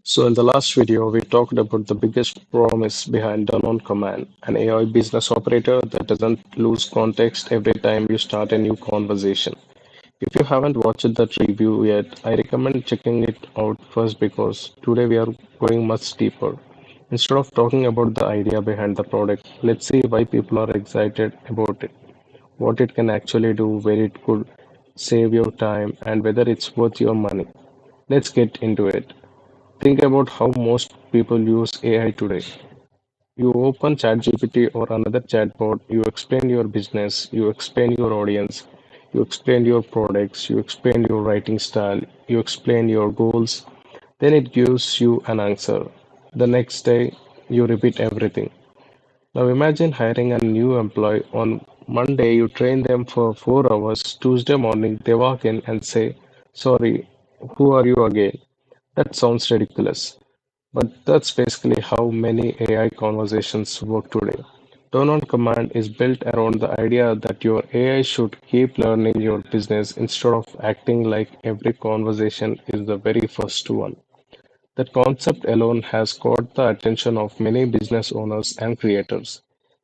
So in the last video, we talked about the biggest promise behind Done on Command, an AI business operator that doesn't lose context every time you start a new conversation. If you haven't watched that review yet, I recommend checking it out first because today we are going much deeper. Instead of talking about the idea behind the product, let's see why people are excited about it, what it can actually do, where it could save your time, and whether it's worth your money. Let's get into it. Think about how most people use AI today. You open ChatGPT or another chatbot, you explain your business, you explain your audience, you explain your products, you explain your writing style, you explain your goals, then it gives you an answer. The next day, you repeat everything. Now imagine hiring a new employee. On Monday, you train them for 4 hours. Tuesday morning, they walk in and say, "Sorry, who are you again?" That sounds ridiculous. But that's basically how many AI conversations work today. Turn on command is built around the idea that your AI should keep learning your business instead of acting like every conversation is the very first one. That concept alone has caught the attention of many business owners and creators.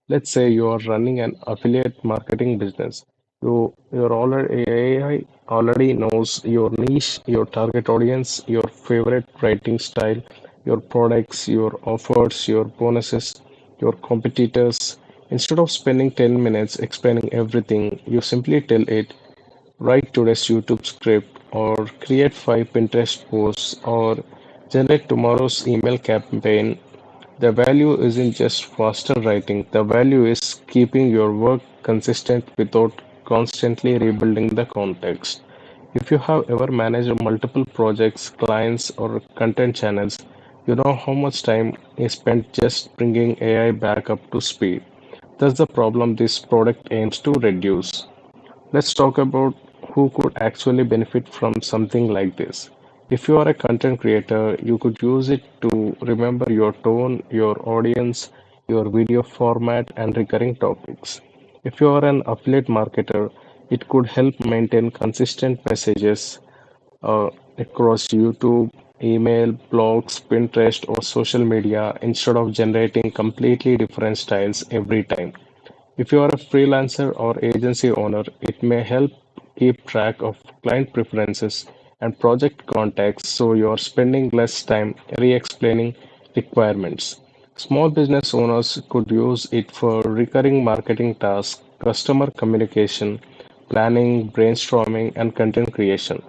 Let's say you are running an affiliate marketing business. Your already AI already knows your niche, your target audience, your favorite writing style, your products, your offers, your bonuses, your competitors. Instead of spending 10 minutes explaining everything, you simply tell it, write today's YouTube script, or create 5 Pinterest posts, or generate tomorrow's email campaign. The value isn't just faster writing, the value is keeping your work consistent without constantly rebuilding the context. If you have ever managed multiple projects, clients, or content channels, you know how much time is spent just bringing AI back up to speed. That's the problem this product aims to reduce. Let's talk about who could actually benefit from something like this. If you are a content creator, you could use it to remember your tone, your audience, your video format, and recurring topics. If you are an affiliate marketer, it could help maintain consistent messages across YouTube, email, blogs, Pinterest, or social media instead of generating completely different styles every time. If you are a freelancer or agency owner, it may help keep track of client preferences and project contacts so you are spending less time re explaining requirements. Small business owners could use it for recurring marketing tasks, customer communication, planning, brainstorming, and content creation.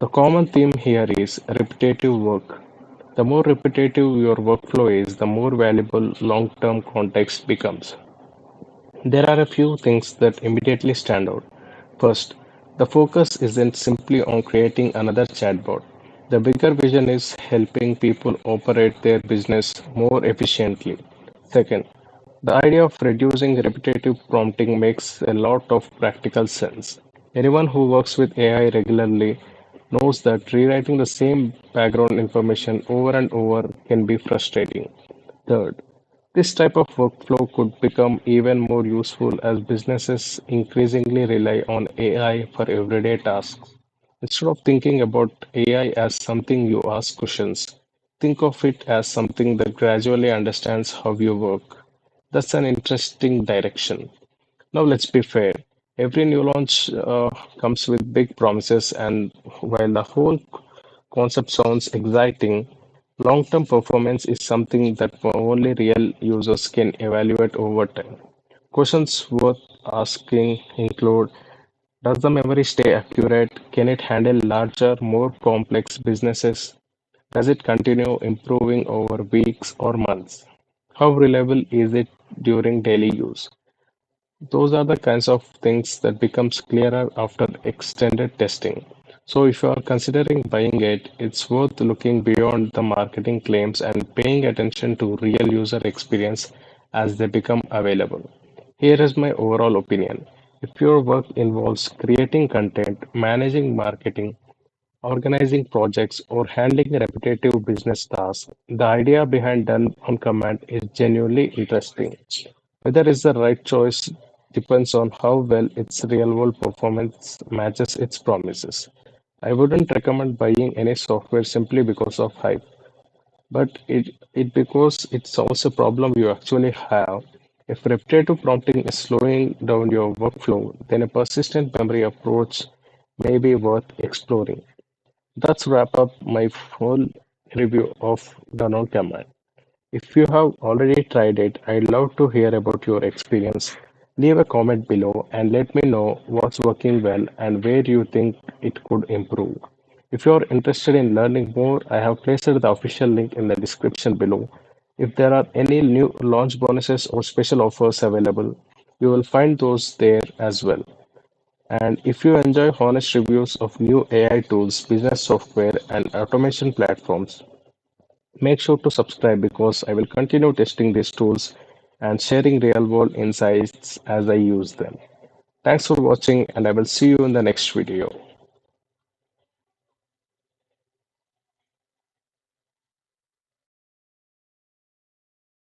The common theme here is repetitive work. The more repetitive your workflow is, the more valuable long term context becomes. There are a few things that immediately stand out. First, the focus isn't simply on creating another chatbot. The bigger vision is helping people operate their business more efficiently. Second, the idea of reducing repetitive prompting makes a lot of practical sense. Anyone who works with AI regularly knows that rewriting the same background information over and over can be frustrating. Third, this type of workflow could become even more useful as businesses increasingly rely on AI for everyday tasks. Instead of thinking about AI as something you ask questions, think of it as something that gradually understands how you work. That's an interesting direction. Now, let's be fair. Every new launch comes with big promises, and while the whole concept sounds exciting, long-term performance is something that only real users can evaluate over time. Questions worth asking include: does the memory stay accurate? Can it handle larger, more complex businesses? Does it continue improving over weeks or months? How reliable is it during daily use? Those are the kinds of things that becomes clearer after extended testing. So if you are considering buying it, it's worth looking beyond the marketing claims and paying attention to real user experience as they become available. Here is my overall opinion. If your work involves creating content, managing marketing, organizing projects, or handling repetitive business tasks, the idea behind Done on Command is genuinely interesting. Whether it's the right choice depends on how well its real world performance matches its promises. I wouldn't recommend buying any software simply because of hype. but it because it solves a problem you actually have. If repetitive prompting is slowing down your workflow, then a persistent memory approach may be worth exploring. That's wrap up my full review of the Note command. If you have already tried it, I'd love to hear about your experience. Leave a comment below and let me know what's working well and where you think it could improve. If you're interested in learning more, I have placed the official link in the description below. If there are any new launch bonuses or special offers available, you will find those there as well. And if you enjoy honest reviews of new AI tools, business software, and automation platforms, make sure to subscribe because I will continue testing these tools and sharing real world insights as I use them. Thanks for watching, and I will see you in the next video.